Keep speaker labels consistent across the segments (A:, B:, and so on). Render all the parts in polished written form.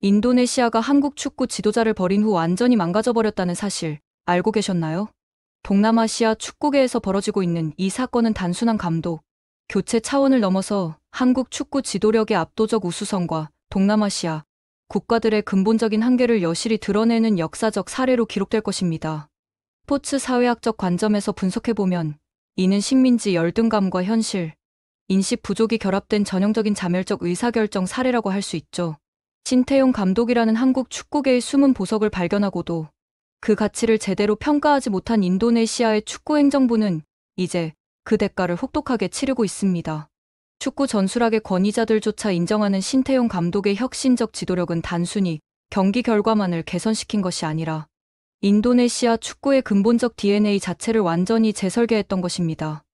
A: 인도네시아가 한국 축구 지도자를 버린 후 완전히 망가져버렸다는 사실 알고 계셨나요? 동남아시아 축구계에서 벌어지고 있는 이 사건은 단순한 감독, 교체 차원을 넘어서 한국 축구 지도력의 압도적 우수성과 동남아시아 국가들의 근본적인 한계를 여실히 드러내는 역사적 사례로 기록될 것입니다. 스포츠 사회학적 관점에서 분석해보면 이는 식민지 열등감과 현실, 인식 부족이 결합된 전형적인 자멸적 의사결정 사례라고 할 수 있죠. 신태용 감독이라는 한국 축구계의 숨은 보석을 발견하고도 그 가치를 제대로 평가하지 못한 인도네시아의 축구행정부는 이제 그 대가를 혹독하게 치르고 있습니다. 축구 전술학의 권위자들조차 인정하는 신태용 감독의 혁신적 지도력은 단순히 경기 결과만을 개선시킨 것이 아니라 인도네시아 축구의 근본적 DNA 자체를 완전히 재설계했던 것입니다.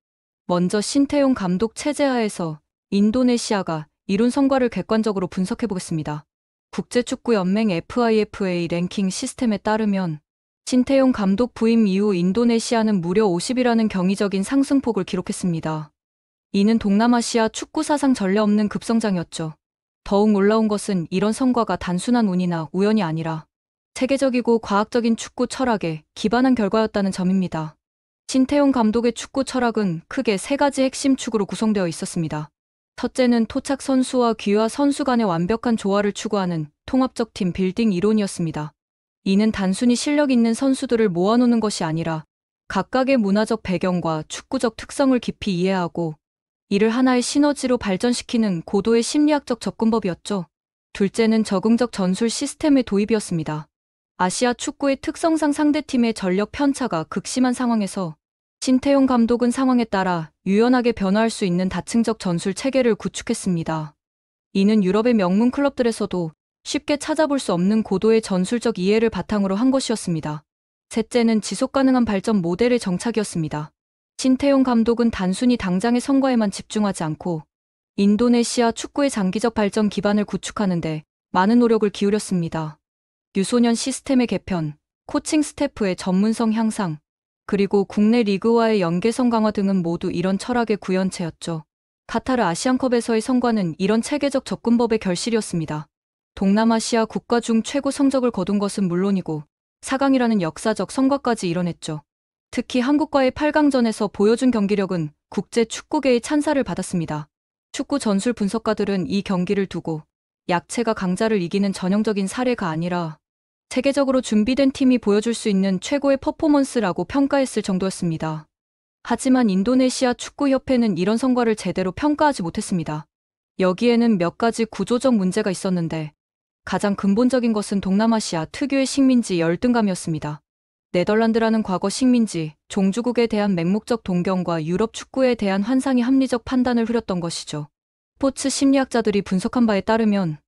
A: 먼저 신태용 감독 체제하에서 인도네시아가 이룬 성과를 객관적으로 분석해보겠습니다. 국제축구연맹 FIFA 랭킹 시스템에 따르면 신태용 감독 부임 이후 인도네시아는 무려 50이라는 경이적인 상승폭을 기록했습니다. 이는 동남아시아 축구 사상 전례 없는 급성장이었죠. 더욱 놀라운 것은 이런 성과가 단순한 운이나 우연이 아니라 체계적이고 과학적인 축구 철학에 기반한 결과였다는 점입니다. 신태용 감독의 축구 철학은 크게 세 가지 핵심 축으로 구성되어 있었습니다. 첫째는 토착 선수와 귀화 선수 간의 완벽한 조화를 추구하는 통합적 팀 빌딩 이론이었습니다. 이는 단순히 실력 있는 선수들을 모아놓는 것이 아니라 각각의 문화적 배경과 축구적 특성을 깊이 이해하고 이를 하나의 시너지로 발전시키는 고도의 심리학적 접근법이었죠. 둘째는 적응적 전술 시스템의 도입이었습니다. 아시아 축구의 특성상 상대팀의 전력 편차가 극심한 상황에서 신태용 감독은 상황에 따라 유연하게 변화할 수 있는 다층적 전술 체계를 구축했습니다. 이는 유럽의 명문 클럽들에서도 쉽게 찾아볼 수 없는 고도의 전술적 이해를 바탕으로 한 것이었습니다. 셋째는 지속 가능한 발전 모델의 정착이었습니다. 신태용 감독은 단순히 당장의 성과에만 집중하지 않고 인도네시아 축구의 장기적 발전 기반을 구축하는 데 많은 노력을 기울였습니다. 유소년 시스템의 개편, 코칭 스태프의 전문성 향상, 그리고 국내 리그와의 연계성 강화 등은 모두 이런 철학의 구현체였죠. 카타르 아시안컵에서의 성과는 이런 체계적 접근법의 결실이었습니다. 동남아시아 국가 중 최고 성적을 거둔 것은 물론이고 4강이라는 역사적 성과까지 이뤄냈죠. 특히 한국과의 8강전에서 보여준 경기력은 국제 축구계의 찬사를 받았습니다. 축구 전술 분석가들은 이 경기를 두고 약체가 강자를 이기는 전형적인 사례가 아니라 체계적으로 준비된 팀이 보여줄 수 있는 최고의 퍼포먼스라고 평가했을 정도였습니다. 하지만 인도네시아 축구협회는 이런 성과를 제대로 평가하지 못했습니다. 여기에는 몇 가지 구조적 문제가 있었는데 가장 근본적인 것은 동남아시아 특유의 식민지 열등감이었습니다. 네덜란드라는 과거 식민지, 종주국에 대한 맹목적 동경과 유럽 축구에 대한 환상이 합리적 판단을 흐렸던 것이죠. 스포츠 심리학자들이 분석한 바에 따르면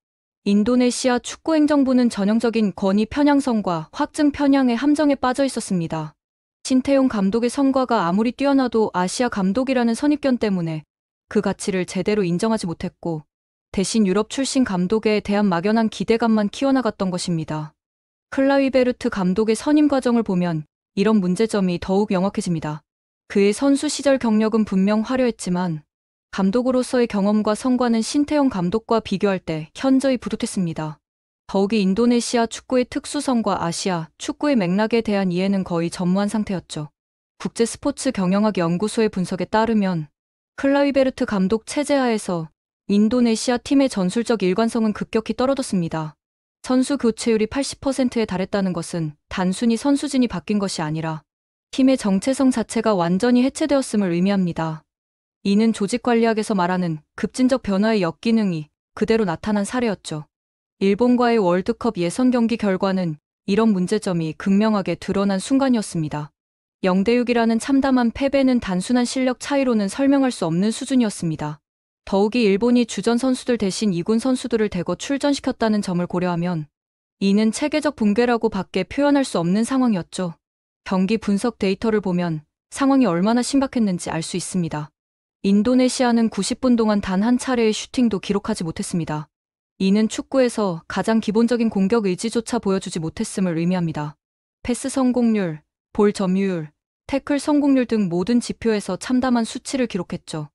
A: 인도네시아 축구행정부는 전형적인 권위 편향성과 확증 편향의 함정에 빠져 있었습니다. 신태용 감독의 성과가 아무리 뛰어나도 아시아 감독이라는 선입견 때문에 그 가치를 제대로 인정하지 못했고 대신 유럽 출신 감독에 대한 막연한 기대감만 키워나갔던 것입니다. 클라이베르트 감독의 선임 과정을 보면 이런 문제점이 더욱 명확해집니다. 그의 선수 시절 경력은 분명 화려했지만 감독으로서의 경험과 성과는 신태용 감독과 비교할 때 현저히 부족했습니다. 더욱이 인도네시아 축구의 특수성과 아시아 축구의 맥락에 대한 이해는 거의 전무한 상태였죠. 국제 스포츠 경영학 연구소의 분석에 따르면 클라이베르트 감독 체제하에서 인도네시아 팀의 전술적 일관성은 급격히 떨어졌습니다. 선수 교체율이 80%에 달했다는 것은 단순히 선수진이 바뀐 것이 아니라 팀의 정체성 자체가 완전히 해체되었음을 의미합니다. 이는 조직관리학에서 말하는 급진적 변화의 역기능이 그대로 나타난 사례였죠. 일본과의 월드컵 예선 경기 결과는 이런 문제점이 극명하게 드러난 순간이었습니다. 0대6이라는 참담한 패배는 단순한 실력 차이로는 설명할 수 없는 수준이었습니다. 더욱이 일본이 주전 선수들 대신 2군 선수들을 대거 출전시켰다는 점을 고려하면 이는 체계적 붕괴라고 밖에 표현할 수 없는 상황이었죠. 경기 분석 데이터를 보면 상황이 얼마나 심각했는지 알 수 있습니다. 인도네시아는 90분 동안 단 한 차례의 슈팅도 기록하지 못했습니다. 이는 축구에서 가장 기본적인 공격 의지조차 보여주지 못했음을 의미합니다. 패스 성공률, 볼 점유율, 태클 성공률 등 모든 지표에서 참담한 수치를 기록했죠.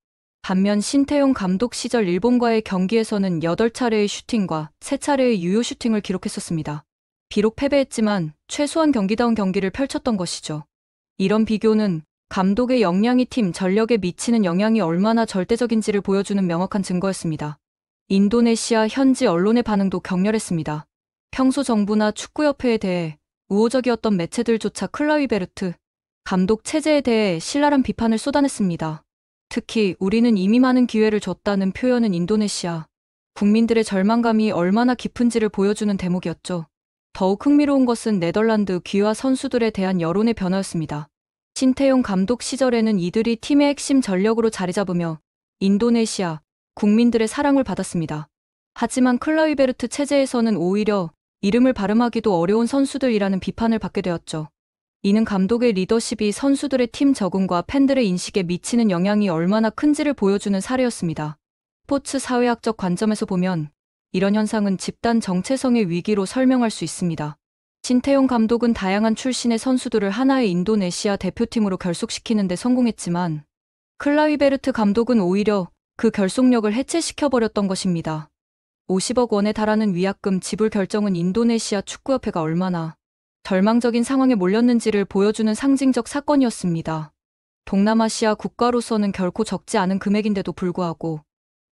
A: 반면 신태용 감독 시절 일본과의 경기에서는 8차례의 슈팅과 3차례의 유효 슈팅을 기록했었습니다. 비록 패배했지만 최소한 경기다운 경기를 펼쳤던 것이죠. 이런 비교는 감독의 역량이 팀 전력에 미치는 영향이 얼마나 절대적인지를 보여주는 명확한 증거였습니다. 인도네시아 현지 언론의 반응도 격렬했습니다. 평소 정부나 축구협회에 대해 우호적이었던 매체들조차 클라이베르트 감독 체제에 대해 신랄한 비판을 쏟아냈습니다. 특히 우리는 이미 많은 기회를 줬다는 표현은 인도네시아 국민들의 절망감이 얼마나 깊은지를 보여주는 대목이었죠. 더욱 흥미로운 것은 네덜란드 귀화 선수들에 대한 여론의 변화였습니다. 신태용 감독 시절에는 이들이 팀의 핵심 전력으로 자리 잡으며 인도네시아 국민들의 사랑을 받았습니다. 하지만 클라이베르트 체제에서는 오히려 이름을 발음하기도 어려운 선수들이라는 비판을 받게 되었죠. 이는 감독의 리더십이 선수들의 팀 적응과 팬들의 인식에 미치는 영향이 얼마나 큰지를 보여주는 사례였습니다. 스포츠 사회학적 관점에서 보면 이런 현상은 집단 정체성의 위기로 설명할 수 있습니다. 신태용 감독은 다양한 출신의 선수들을 하나의 인도네시아 대표팀으로 결속시키는 데 성공했지만 클라이베르트 감독은 오히려 그 결속력을 해체시켜버렸던 것입니다. 50억 원에 달하는 위약금 지불 결정은 인도네시아 축구협회가 얼마나 절망적인 상황에 몰렸는지를 보여주는 상징적 사건이었습니다. 동남아시아 국가로서는 결코 적지 않은 금액인데도 불구하고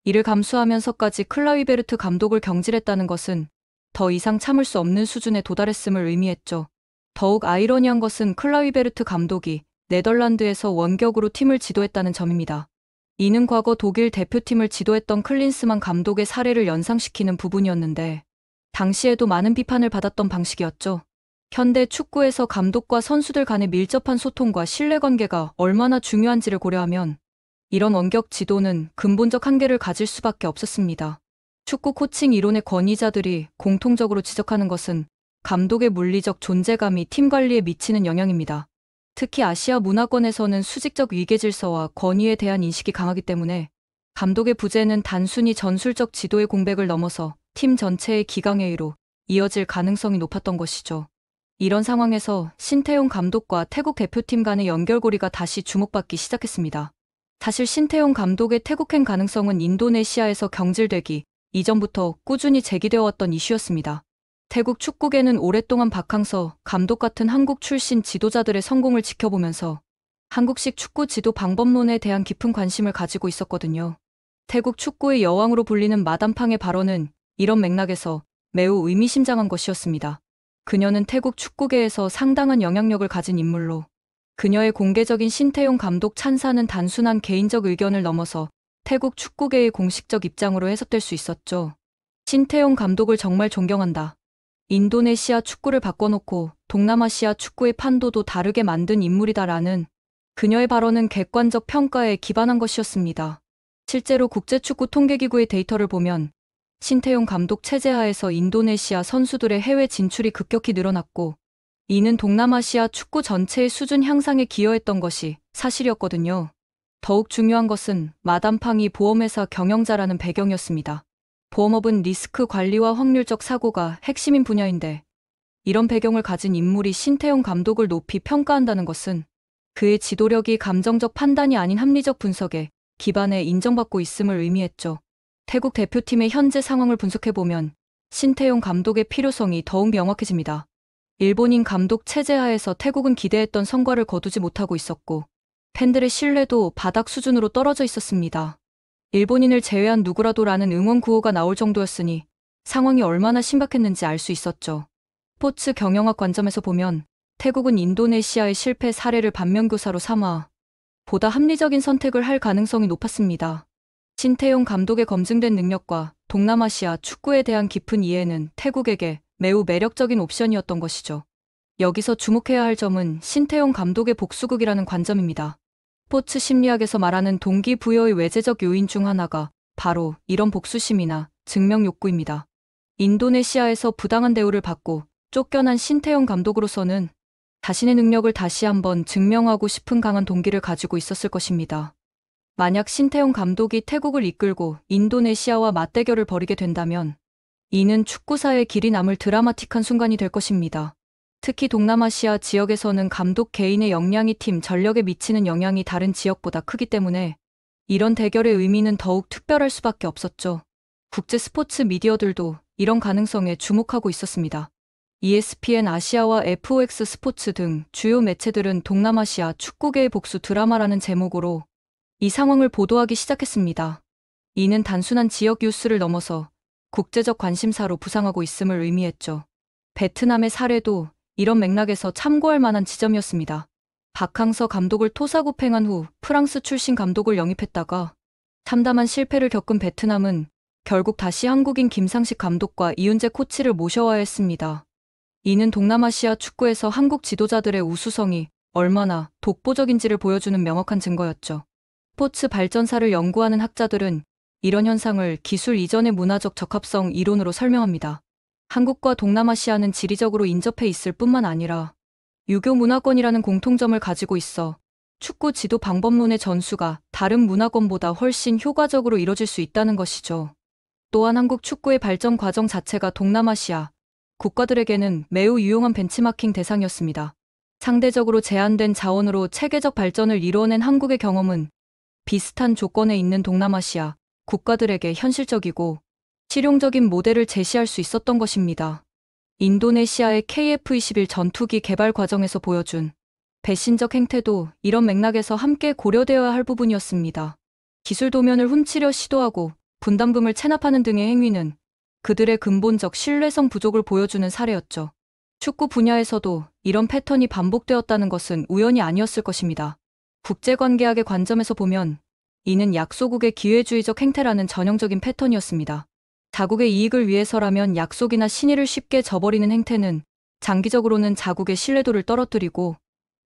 A: 이를 감수하면서까지 클라이베르트 감독을 경질했다는 것은 더 이상 참을 수 없는 수준에 도달했음을 의미했죠. 더욱 아이러니한 것은 클라이베르트 감독이 네덜란드에서 원격으로 팀을 지도했다는 점입니다. 이는 과거 독일 대표팀을 지도했던 클린스만 감독의 사례를 연상시키는 부분이었는데 당시에도 많은 비판을 받았던 방식이었죠. 현대 축구에서 감독과 선수들 간의 밀접한 소통과 신뢰관계가 얼마나 중요한지를 고려하면 이런 원격 지도는 근본적 한계를 가질 수밖에 없었습니다. 축구 코칭 이론의 권위자들이 공통적으로 지적하는 것은 감독의 물리적 존재감이 팀 관리에 미치는 영향입니다. 특히 아시아 문화권에서는 수직적 위계 질서와 권위에 대한 인식이 강하기 때문에 감독의 부재는 단순히 전술적 지도의 공백을 넘어서 팀 전체의 기강회의로 이어질 가능성이 높았던 것이죠. 이런 상황에서 신태용 감독과 태국 대표팀 간의 연결고리가 다시 주목받기 시작했습니다. 사실 신태용 감독의 태국행 가능성은 인도네시아에서 경질되기 이전부터 꾸준히 제기되어 왔던 이슈였습니다. 태국 축구계는 오랫동안 박항서 감독 같은 한국 출신 지도자들의 성공을 지켜보면서 한국식 축구 지도 방법론에 대한 깊은 관심을 가지고 있었거든요. 태국 축구의 여왕으로 불리는 마담팡의 발언은 이런 맥락에서 매우 의미심장한 것이었습니다. 그녀는 태국 축구계에서 상당한 영향력을 가진 인물로 그녀의 공개적인 신태용 감독 찬사는 단순한 개인적 의견을 넘어서 태국 축구계의 공식적 입장으로 해석될 수 있었죠. 신태용 감독을 정말 존경한다. 인도네시아 축구를 바꿔놓고 동남아시아 축구의 판도도 다르게 만든 인물이다라는 그녀의 발언은 객관적 평가에 기반한 것이었습니다. 실제로 국제축구 통계기구의 데이터를 보면 신태용 감독 체제 하에서 인도네시아 선수들의 해외 진출이 급격히 늘어났고 이는 동남아시아 축구 전체의 수준 향상에 기여했던 것이 사실이었거든요. 더욱 중요한 것은 마담팡이 보험회사 경영자라는 배경이었습니다. 보험업은 리스크 관리와 확률적 사고가 핵심인 분야인데 이런 배경을 가진 인물이 신태용 감독을 높이 평가한다는 것은 그의 지도력이 감정적 판단이 아닌 합리적 분석에 기반해 인정받고 있음을 의미했죠. 태국 대표팀의 현재 상황을 분석해보면 신태용 감독의 필요성이 더욱 명확해집니다. 일본인 감독 체제 하에서 태국은 기대했던 성과를 거두지 못하고 있었고 팬들의 신뢰도 바닥 수준으로 떨어져 있었습니다. 일본인을 제외한 누구라도라는 응원 구호가 나올 정도였으니 상황이 얼마나 심각했는지 알 수 있었죠. 스포츠 경영학 관점에서 보면 태국은 인도네시아의 실패 사례를 반면교사로 삼아 보다 합리적인 선택을 할 가능성이 높았습니다. 신태용 감독의 검증된 능력과 동남아시아 축구에 대한 깊은 이해는 태국에게 매우 매력적인 옵션이었던 것이죠. 여기서 주목해야 할 점은 신태용 감독의 복수극이라는 관점입니다. 스포츠 심리학에서 말하는 동기부여의 외재적 요인 중 하나가 바로 이런 복수심이나 증명 욕구입니다. 인도네시아에서 부당한 대우를 받고 쫓겨난 신태용 감독으로서는 자신의 능력을 다시 한번 증명하고 싶은 강한 동기를 가지고 있었을 것입니다. 만약 신태용 감독이 태국을 이끌고 인도네시아와 맞대결을 벌이게 된다면 이는 축구사의 길이 남을 드라마틱한 순간이 될 것입니다. 특히 동남아시아 지역에서는 감독 개인의 역량이 팀 전력에 미치는 영향이 다른 지역보다 크기 때문에 이런 대결의 의미는 더욱 특별할 수밖에 없었죠. 국제 스포츠 미디어들도 이런 가능성에 주목하고 있었습니다. ESPN 아시아와 FOX 스포츠 등 주요 매체들은 동남아시아 축구계의 복수 드라마라는 제목으로 이 상황을 보도하기 시작했습니다. 이는 단순한 지역 뉴스를 넘어서 국제적 관심사로 부상하고 있음을 의미했죠. 베트남의 사례도 이런 맥락에서 참고할 만한 지점이었습니다. 박항서 감독을 토사구팽한 후 프랑스 출신 감독을 영입했다가 참담한 실패를 겪은 베트남은 결국 다시 한국인 김상식 감독과 이윤재 코치를 모셔와야 했습니다. 이는 동남아시아 축구에서 한국 지도자들의 우수성이 얼마나 독보적인지를 보여주는 명확한 증거였죠. 스포츠 발전사를 연구하는 학자들은 이런 현상을 기술 이전의 문화적 적합성 이론으로 설명합니다. 한국과 동남아시아는 지리적으로 인접해 있을 뿐만 아니라 유교 문화권이라는 공통점을 가지고 있어 축구 지도 방법론의 전수가 다른 문화권보다 훨씬 효과적으로 이뤄질 수 있다는 것이죠. 또한 한국 축구의 발전 과정 자체가 동남아시아 국가들에게는 매우 유용한 벤치마킹 대상이었습니다. 상대적으로 제한된 자원으로 체계적 발전을 이루어낸 한국의 경험은 비슷한 조건에 있는 동남아시아 국가들에게 현실적이고 실용적인 모델을 제시할 수 있었던 것입니다. 인도네시아의 KF-21 전투기 개발 과정에서 보여준 배신적 행태도 이런 맥락에서 함께 고려되어야 할 부분이었습니다. 기술 도면을 훔치려 시도하고 분담금을 체납하는 등의 행위는 그들의 근본적 신뢰성 부족을 보여주는 사례였죠. 축구 분야에서도 이런 패턴이 반복되었다는 것은 우연이 아니었을 것입니다. 국제관계학의 관점에서 보면 이는 약소국의 기회주의적 행태라는 전형적인 패턴이었습니다. 자국의 이익을 위해서라면 약속이나 신의를 쉽게 저버리는 행태는 장기적으로는 자국의 신뢰도를 떨어뜨리고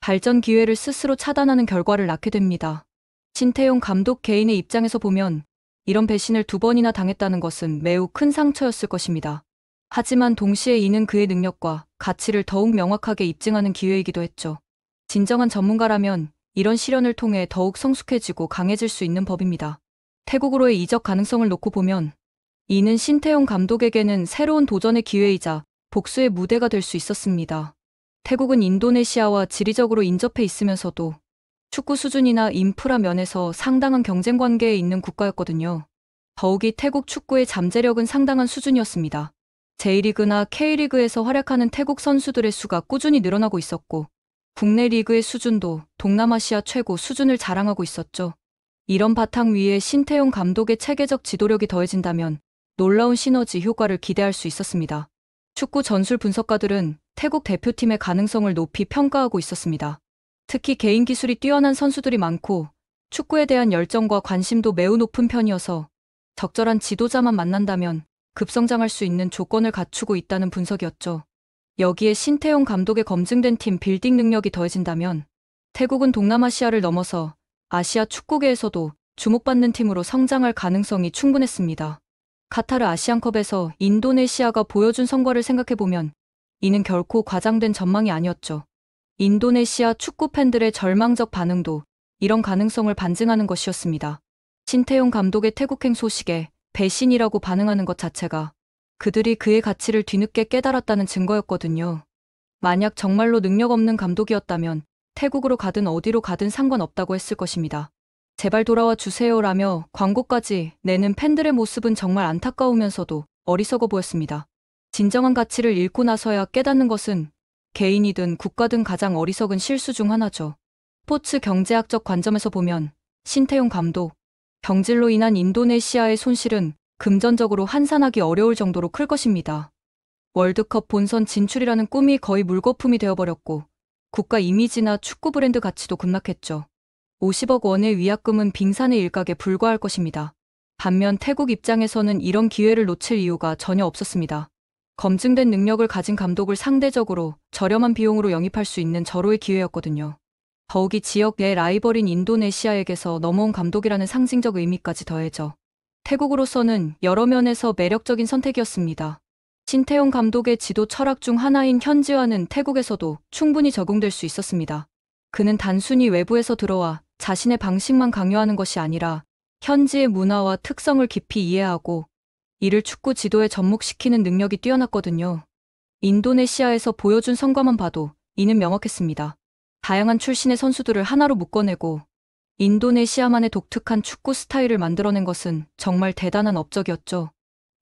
A: 발전 기회를 스스로 차단하는 결과를 낳게 됩니다. 신태용 감독 개인의 입장에서 보면 이런 배신을 2번이나 당했다는 것은 매우 큰 상처였을 것입니다. 하지만 동시에 이는 그의 능력과 가치를 더욱 명확하게 입증하는 기회이기도 했죠. 진정한 전문가라면 이런 시련을 통해 더욱 성숙해지고 강해질 수 있는 법입니다. 태국으로의 이적 가능성을 놓고 보면 이는 신태용 감독에게는 새로운 도전의 기회이자 복수의 무대가 될 수 있었습니다. 태국은 인도네시아와 지리적으로 인접해 있으면서도 축구 수준이나 인프라 면에서 상당한 경쟁 관계에 있는 국가였거든요. 더욱이 태국 축구의 잠재력은 상당한 수준이었습니다. J리그나 K리그에서 활약하는 태국 선수들의 수가 꾸준히 늘어나고 있었고 국내 리그의 수준도 동남아시아 최고 수준을 자랑하고 있었죠. 이런 바탕 위에 신태용 감독의 체계적 지도력이 더해진다면 놀라운 시너지 효과를 기대할 수 있었습니다. 축구 전술 분석가들은 태국 대표팀의 가능성을 높이 평가하고 있었습니다. 특히 개인 기술이 뛰어난 선수들이 많고 축구에 대한 열정과 관심도 매우 높은 편이어서 적절한 지도자만 만난다면 급성장할 수 있는 조건을 갖추고 있다는 분석이었죠. 여기에 신태용 감독의 검증된 팀 빌딩 능력이 더해진다면 태국은 동남아시아를 넘어서 아시아 축구계에서도 주목받는 팀으로 성장할 가능성이 충분했습니다. 카타르 아시안컵에서 인도네시아가 보여준 성과를 생각해보면 이는 결코 과장된 전망이 아니었죠. 인도네시아 축구 팬들의 절망적 반응도 이런 가능성을 반증하는 것이었습니다. 신태용 감독의 태국행 소식에 배신이라고 반응하는 것 자체가 그들이 그의 가치를 뒤늦게 깨달았다는 증거였거든요. 만약 정말로 능력 없는 감독이었다면 태국으로 가든 어디로 가든 상관없다고 했을 것입니다. 제발 돌아와 주세요라며 광고까지 내는 팬들의 모습은 정말 안타까우면서도 어리석어 보였습니다. 진정한 가치를 잃고 나서야 깨닫는 것은 개인이든 국가든 가장 어리석은 실수 중 하나죠. 스포츠 경제학적 관점에서 보면 신태용 감독, 경질로 인한 인도네시아의 손실은 금전적으로 환산하기 어려울 정도로 클 것입니다. 월드컵 본선 진출이라는 꿈이 거의 물거품이 되어버렸고 국가 이미지나 축구 브랜드 가치도 급락했죠. 50억 원의 위약금은 빙산의 일각에 불과할 것입니다. 반면 태국 입장에서는 이런 기회를 놓칠 이유가 전혀 없었습니다. 검증된 능력을 가진 감독을 상대적으로 저렴한 비용으로 영입할 수 있는 절호의 기회였거든요. 더욱이 지역 내 라이벌인 인도네시아에게서 넘어온 감독이라는 상징적 의미까지 더해져 태국으로서는 여러 면에서 매력적인 선택이었습니다. 신태용 감독의 지도 철학 중 하나인 현지화는 태국에서도 충분히 적용될 수 있었습니다. 그는 단순히 외부에서 들어와 자신의 방식만 강요하는 것이 아니라 현지의 문화와 특성을 깊이 이해하고 이를 축구 지도에 접목시키는 능력이 뛰어났거든요. 인도네시아에서 보여준 성과만 봐도 이는 명확했습니다. 다양한 출신의 선수들을 하나로 묶어내고 인도네시아만의 독특한 축구 스타일을 만들어낸 것은 정말 대단한 업적이었죠.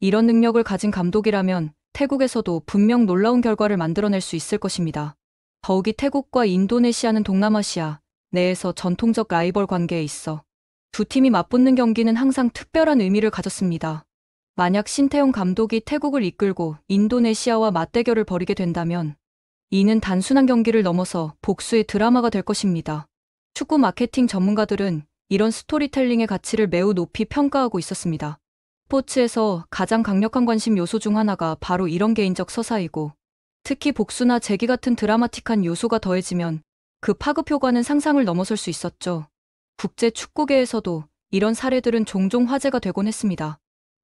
A: 이런 능력을 가진 감독이라면 태국에서도 분명 놀라운 결과를 만들어낼 수 있을 것입니다. 더욱이 태국과 인도네시아는 동남아시아 내에서 전통적 라이벌 관계에 있어 두 팀이 맞붙는 경기는 항상 특별한 의미를 가졌습니다. 만약 신태용 감독이 태국을 이끌고 인도네시아와 맞대결을 벌이게 된다면 이는 단순한 경기를 넘어서 복수의 드라마가 될 것입니다. 축구 마케팅 전문가들은 이런 스토리텔링의 가치를 매우 높이 평가하고 있었습니다. 스포츠에서 가장 강력한 관심 요소 중 하나가 바로 이런 개인적 서사이고, 특히 복수나 재기 같은 드라마틱한 요소가 더해지면 그 파급 효과는 상상을 넘어설 수 있었죠. 국제 축구계에서도 이런 사례들은 종종 화제가 되곤 했습니다.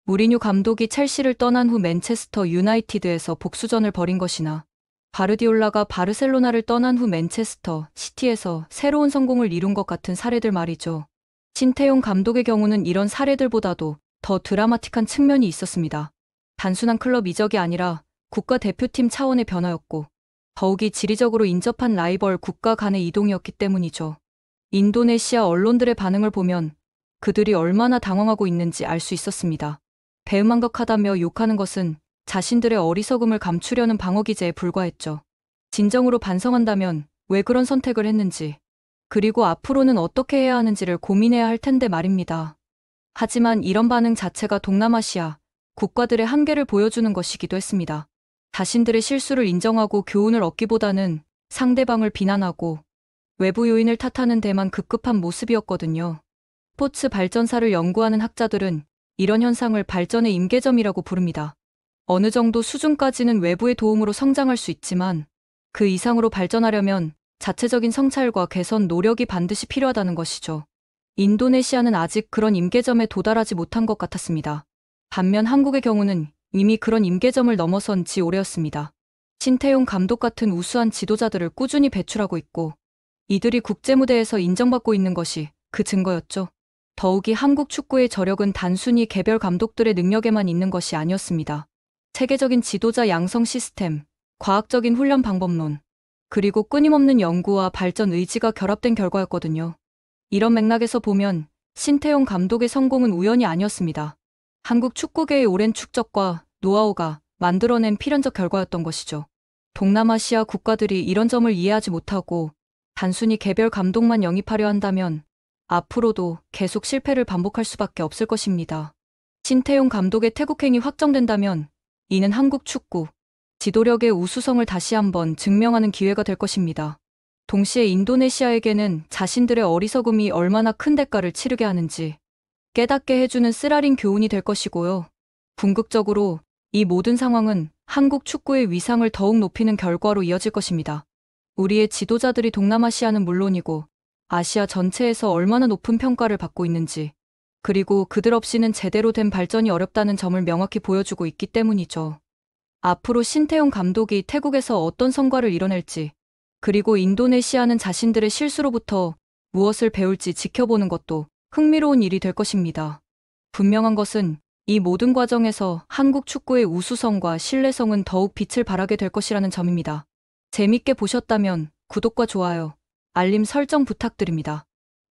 A: 무리뉴 감독이 첼시를 떠난 후 맨체스터 유나이티드에서 복수전을 벌인 것이나, 바르디올라가 바르셀로나를 떠난 후 맨체스터 시티에서 새로운 성공을 이룬 것 같은 사례들 말이죠. 신태용 감독의 경우는 이런 사례들보다도 더 드라마틱한 측면이 있었습니다. 단순한 클럽 이적이 아니라 국가대표팀 차원의 변화였고, 더욱이 지리적으로 인접한 라이벌 국가 간의 이동이었기 때문이죠. 인도네시아 언론들의 반응을 보면 그들이 얼마나 당황하고 있는지 알 수 있었습니다. 배은망덕하다며 욕하는 것은 자신들의 어리석음을 감추려는 방어기제에 불과했죠. 진정으로 반성한다면 왜 그런 선택을 했는지, 그리고 앞으로는 어떻게 해야 하는지를 고민해야 할 텐데 말입니다. 하지만 이런 반응 자체가 동남아시아 국가들의 한계를 보여주는 것이기도 했습니다. 자신들의 실수를 인정하고 교훈을 얻기보다는 상대방을 비난하고 외부 요인을 탓하는 데만 급급한 모습이었거든요. 스포츠 발전사를 연구하는 학자들은 이런 현상을 발전의 임계점이라고 부릅니다. 어느 정도 수준까지는 외부의 도움으로 성장할 수 있지만 그 이상으로 발전하려면 자체적인 성찰과 개선 노력이 반드시 필요하다는 것이죠. 인도네시아는 아직 그런 임계점에 도달하지 못한 것 같았습니다. 반면 한국의 경우는 이미 그런 임계점을 넘어선 지 오래였습니다. 신태용 감독 같은 우수한 지도자들을 꾸준히 배출하고 있고 이들이 국제무대에서 인정받고 있는 것이 그 증거였죠. 더욱이 한국 축구의 저력은 단순히 개별 감독들의 능력에만 있는 것이 아니었습니다. 체계적인 지도자 양성 시스템, 과학적인 훈련 방법론, 그리고 끊임없는 연구와 발전 의지가 결합된 결과였거든요. 이런 맥락에서 보면 신태용 감독의 성공은 우연이 아니었습니다. 한국 축구계의 오랜 축적과 노하우가 만들어낸 필연적 결과였던 것이죠. 동남아시아 국가들이 이런 점을 이해하지 못하고 단순히 개별 감독만 영입하려 한다면 앞으로도 계속 실패를 반복할 수밖에 없을 것입니다. 신태용 감독의 태국행이 확정된다면 이는 한국 축구 지도력의 우수성을 다시 한번 증명하는 기회가 될 것입니다. 동시에 인도네시아에게는 자신들의 어리석음이 얼마나 큰 대가를 치르게 하는지 깨닫게 해주는 쓰라린 교훈이 될 것이고요. 궁극적으로 이 모든 상황은 한국 축구의 위상을 더욱 높이는 결과로 이어질 것입니다. 우리의 지도자들이 동남아시아는 물론이고 아시아 전체에서 얼마나 높은 평가를 받고 있는지, 그리고 그들 없이는 제대로 된 발전이 어렵다는 점을 명확히 보여주고 있기 때문이죠. 앞으로 신태용 감독이 태국에서 어떤 성과를 이뤄낼지, 그리고 인도네시아는 자신들의 실수로부터 무엇을 배울지 지켜보는 것도 흥미로운 일이 될 것입니다. 분명한 것은 이 모든 과정에서 한국 축구의 우수성과 신뢰성은 더욱 빛을 발하게 될 것이라는 점입니다. 재밌게 보셨다면 구독과 좋아요, 알림 설정 부탁드립니다.